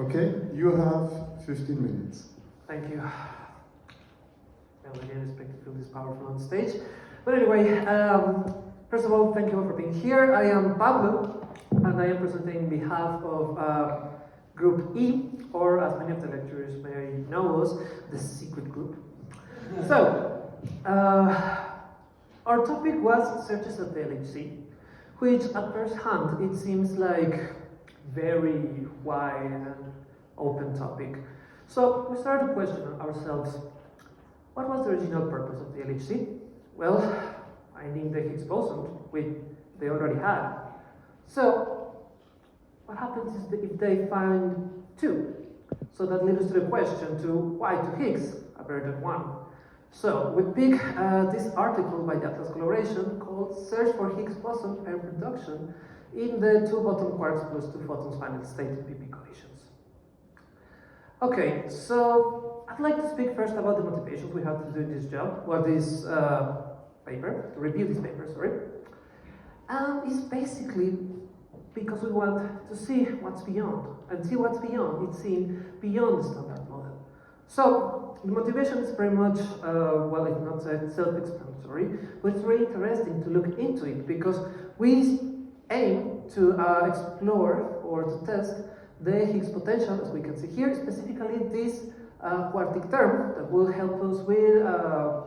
Okay, you have 15 minutes. Thank you. I didn't expect to feel this powerful on stage. But anyway, first of all, thank you all for being here. I am Pablo, and I am presenting on behalf of Group E, or as many of the lecturers may know us, the secret group. So, our topic was searches at the LHC, which at first hand it seems like very wide and open topic. So we started to question ourselves, what was the original purpose of the LHC? Well, finding the Higgs boson, which they already had. So, what happens if they find two? So that leads us to the question to why two Higgs are better than one. So we pick this article by the Atlas collaboration called Search for Higgs boson pair production in the 2 bottom quarks plus 2 photons final state PP collisions. Okay, so I'd like to speak first about the motivations we have to do this job, or this paper, to review this paper, sorry. And it's basically because we want to see what's beyond. And see what's beyond, it's seen beyond the standard model. So, the motivation is very much, well, if not self-explanatory, but it's very interesting to look into it because we aim to explore or to test the Higgs potential, as we can see here, specifically this quartic term that will help us with a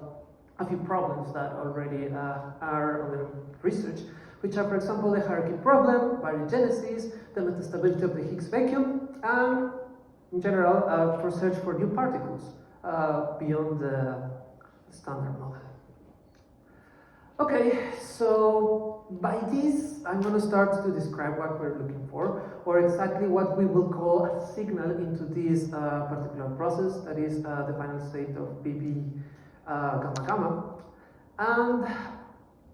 few problems that already are under research, which are, for example, the hierarchy problem, baryogenesis, the metastability of the Higgs vacuum, and in general, for search for new particles beyond the standard model. Okay, so by this, I'm going to start to describe what we're looking for, or exactly what we will call a signal into this particular process, that is the final state of BP gamma gamma. And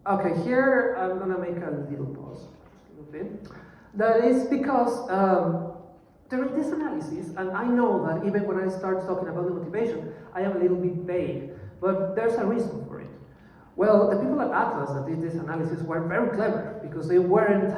okay, here I'm going to make a little pause, just a little bit. That is because during this analysis, and I know that even when I start talking about the motivation, I am a little bit vague, but there's a reason for it. Well, the people at Atlas that did this analysis were very clever because they weren't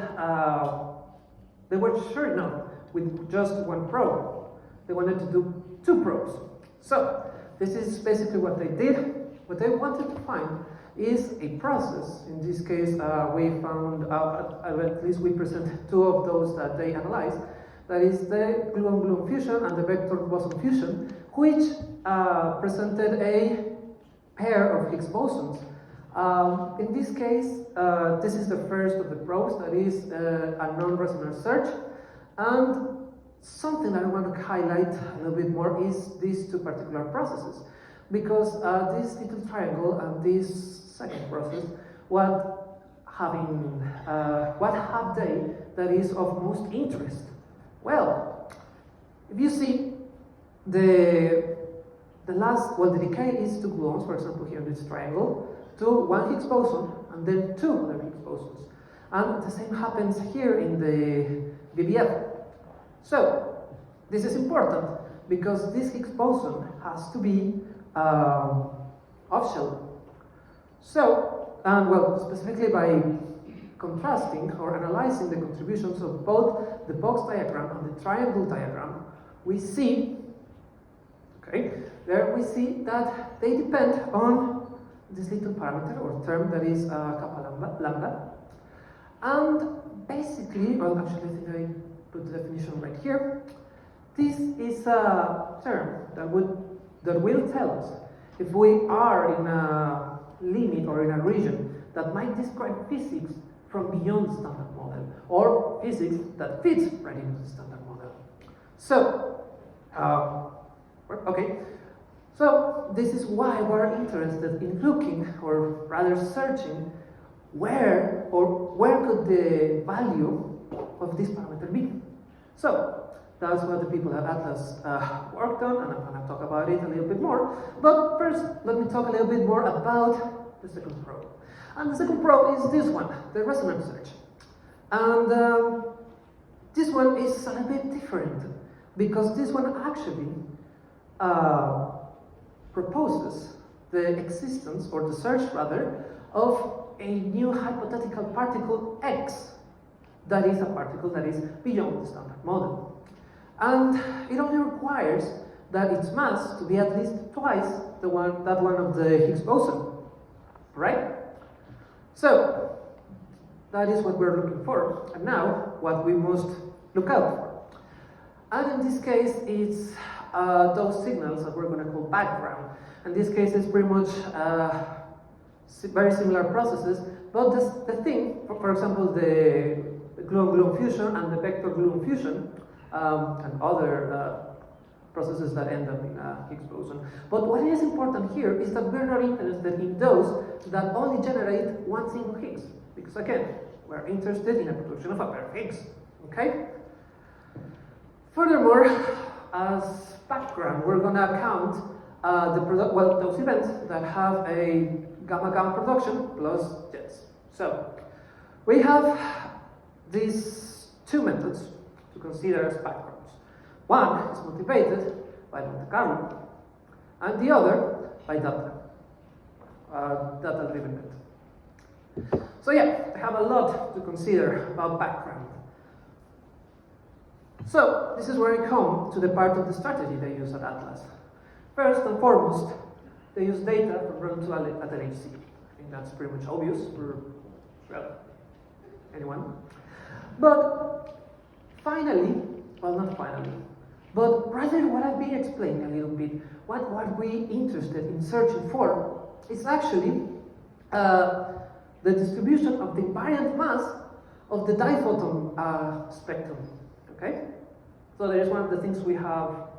sure enough with just one probe. They wanted to do 2 probes. So, this is basically what they did. What they wanted to find is a process. In this case, we found, at least we present 2 of those that they analyzed. That is the gluon-gluon fusion and the vector boson fusion, which presented a pair of Higgs bosons. In this case, this is the first of the probes, that is a non-resonant search. And something that I want to highlight a little bit more is these 2 particular processes. Because this little triangle and this second process, what have they that is of most interest? Well, if you see the decay is 2 gluons, for example, here in this triangle, to 1 Higgs boson, and then 2 other Higgs bosons. And the same happens here in the BBF. So, this is important, because this Higgs boson has to be off-shell. So, well, specifically by contrasting or analyzing the contributions of both the box diagram and the triangle diagram, we see, okay, there we see that they depend on this little parameter or term that is kappa lambda. And basically, well, actually I think I put the definition right here. This is a term that will tell us if we are in a limit or in a region that might describe physics from beyond the standard model, or physics that fits right into the standard model. So, okay. So, this is why we're interested in looking, or rather searching, where could the value of this parameter be. So, that's what the people at Atlas worked on, and I'm going to talk about it a little bit more. But first, let me talk a little bit more about the second probe. And the second probe is this one, the resonance search. And this one is a little bit different, because this one actually proposes the existence, or the search rather, of a new hypothetical particle X, that is a particle that is beyond the standard model. And it only requires that its mass to be at least twice that one of the Higgs boson, right? So, that is what we're looking for. And now, what we must look out for. And in this case, it's those signals that we're going to call background. In this case, it's pretty much very similar processes, but the thing, for example, the gluon-gluon fusion and the vector-gluon fusion, and other processes that end up in a Higgs boson. But what is important here is that we're not interested in those that only generate one single Higgs, because again, we're interested in a production of a pair of Higgs, okay? Furthermore, as background, we're going to count those events that have a gamma-gamma production plus jets. So, we have these two methods to consider as backgrounds. One is motivated by Monte Carlo, and the other by data-driven method. So yeah, I have a lot to consider about background. So, this is where I come to the part of the strategy they use at Atlas. First and foremost, they use data from run to at LHC. I think that's pretty much obvious for, well, anyone. But finally, well, not finally, but rather what I've been explaining a little bit, what we're interested in searching for is actually the distribution of the invariant mass of the diphoton spectrum. Okay? So that is one of the things we have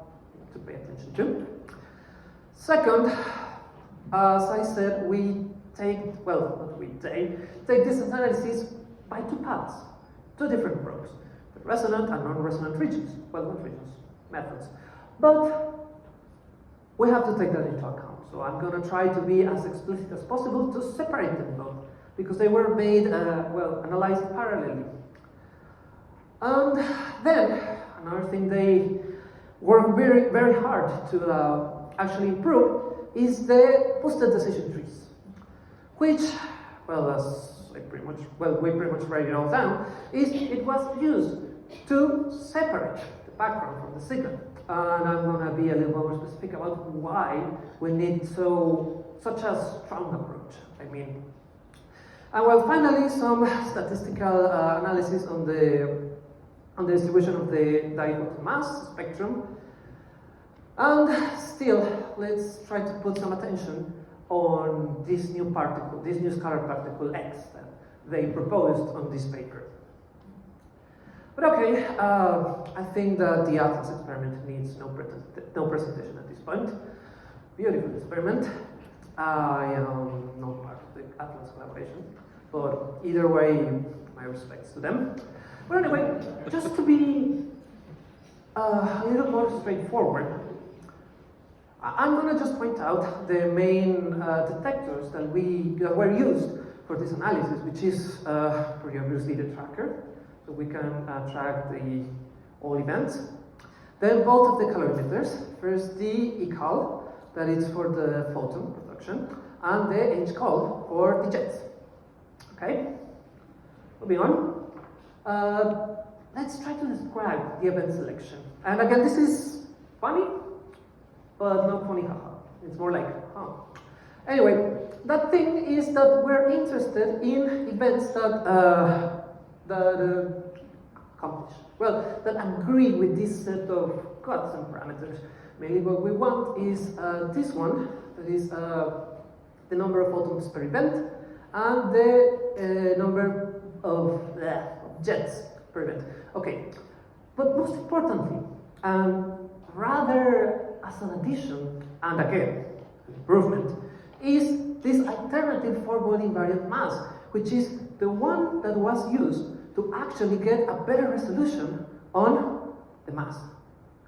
to pay attention to. Second, as I said, we take this analysis by two paths, two different probes, the resonant and non-resonant regions. Well, not regions, methods. But we have to take that into account. So I'm going to try to be as explicit as possible to separate them both, because they were made, analyzed parallelly. And then, another thing they work very, very hard to actually improve is the boosted decision trees, which, well, we pretty much write it all down, it was used to separate the background from the signal. And I'm going to be a little more specific about why we need such a strong approach. And well, finally, some statistical analysis on the distribution of the diphoton mass spectrum. And still, let's try to put some attention on this new particle, this new scalar particle X that they proposed on this paper. But okay, I think that the Atlas experiment needs no presentation at this point. Beautiful experiment. I am not part of the Atlas collaboration, but either way, my respects to them. But anyway, just to be a little more straightforward, I'm going to just point out the main detectors that were used for this analysis, which is pretty obviously the tracker, so we can track all events. Then both of the calorimeters. First the ECAL, that is for the photon production, and the HCAL for the jets. Okay, moving on. Let's try to describe the event selection. And again, this is funny, but not funny, haha. It's more like, huh. Anyway, that thing is that we're interested in events that accomplish, well, that agree with this set of cuts and parameters. Mainly what we want is this one, that is the number of photons per event, and the number of jets per event. Okay, but most importantly, rather as an addition, and again, improvement, is this alternative four-body invariant mass, which is the one that was used to actually get a better resolution on the mass.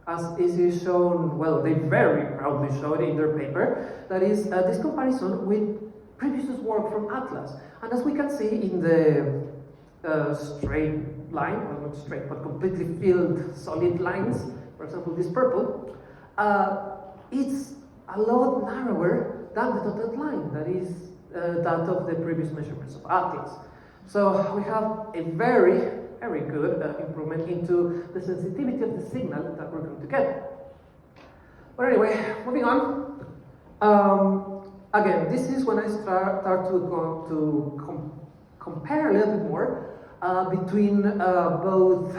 As is shown, well, they very proudly showed in their paper, that is this comparison with previous work from Atlas. And as we can see in the straight line, well, not straight, but completely filled solid lines, for example, this purple, it's a lot narrower than the dotted line, that is that of the previous measurements of Atlas. So we have a very very good improvement into the sensitivity of the signal that we're going to get. But anyway, moving on. Again, this is when I start to compare a little bit more between both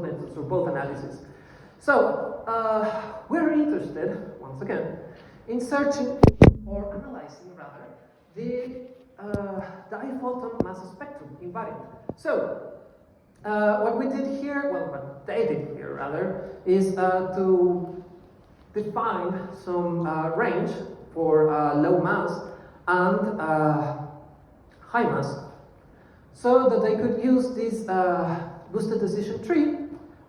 methods or both analyses. So we're interested, once again, in searching or analyzing rather the diphoton mass spectrum invariant. So what we did here, well, what they did here rather, is to define some range for low mass and high mass, so that they could use this boosted decision tree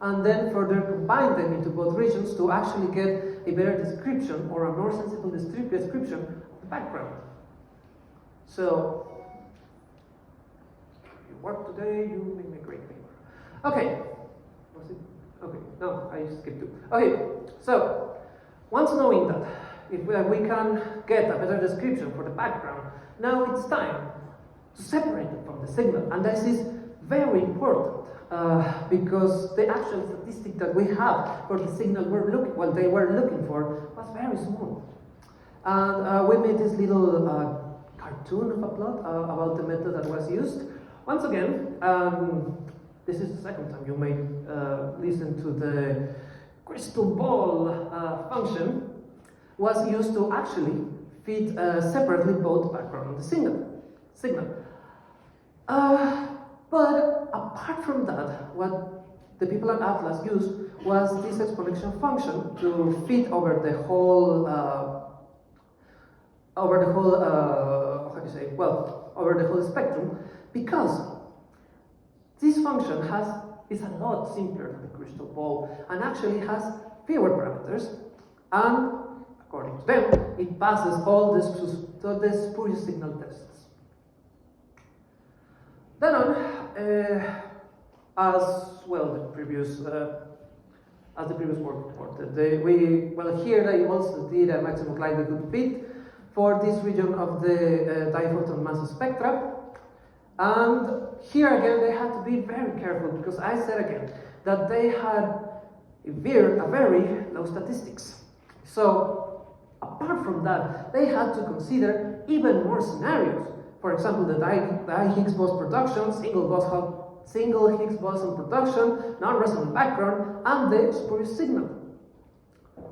and then further combine them into both regions to actually get a better description or a more sensible description of the background. So, you work today, you make me a great favor. Okay, was it? Okay, no, I skipped it. Okay, so, once knowing that, if we can get a better description for the background, now it's time to separate it from the signal. And this is very important because the actual statistic that we have for the signal they were looking for was very small. And we made this little cartoon of a plot about the method that was used. Once again, this is the second time you may listen to the crystal ball function was used to actually feed separately both background and the signal. But apart from that, what the people at Atlas used was this exponential function to fit over the whole spectrum, because this function is a lot simpler than the crystal ball and actually has fewer parameters, and according to them, it passes all the spurious signal tests. Then on, as the previous work reported, here they also did a maximum likelihood fit for this region of the diphoton mass spectra, and here again they had to be very careful because I said again that they had a very low statistics. So apart from that, they had to consider even more scenarios. For example, the di-Higgs boson production, single Higgs boson production, non-resonant background, and the spurious signal.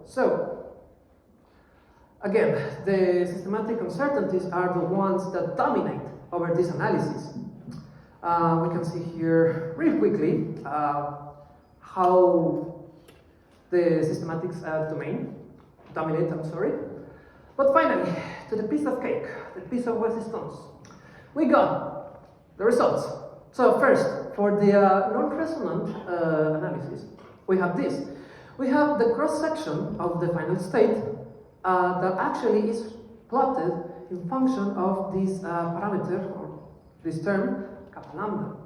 So, again, the systematic uncertainties are the ones that dominate over this analysis. We can see here real quickly how the systematics dominate. But finally, to the piece of cake, the piece of resistance. We got the results. So first, for the non-resonant analysis, we have this. We have the cross-section of the final state that actually is plotted in function of this parameter, or this term, kappa lambda.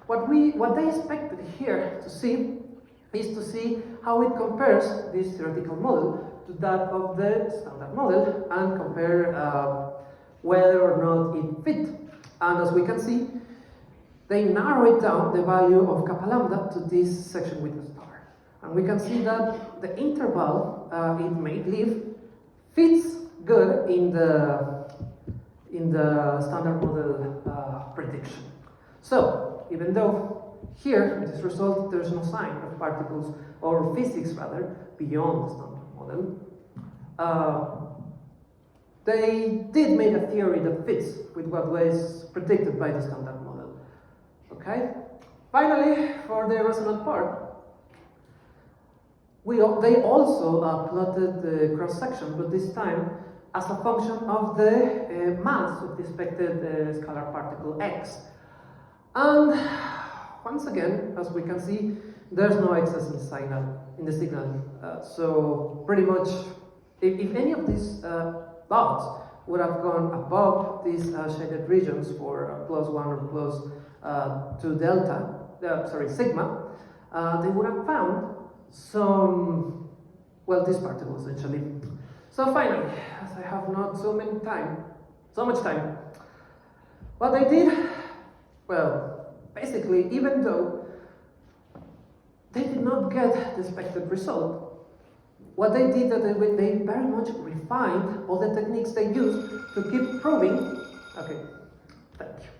What they expected here to see is to see how it compares this theoretical model to that of the standard model and compare whether or not it fit. And as we can see, they narrow it down, the value of kappa lambda, to this section with the star. And we can see that the interval it may leave fits good in the standard model prediction. So, even though here, in this result, there's no sign of particles, or physics rather, beyond the standard model, they did make a theory that fits with what was predicted by the standard model. Okay? Finally, for the resonant part, they also plotted the cross-section, but this time as a function of the mass of the expected scalar particle x. And once again, as we can see, there's no excess in the signal. So pretty much, if any of these dots would have gone above these shaded regions for +1 or +2 delta, sigma, they would have found some, these particles essentially. So finally, as I have not so much time, what they did, basically basically, even though they did not get the expected result, what they did that they very much refined all the techniques they used to keep proving. Okay, thank you.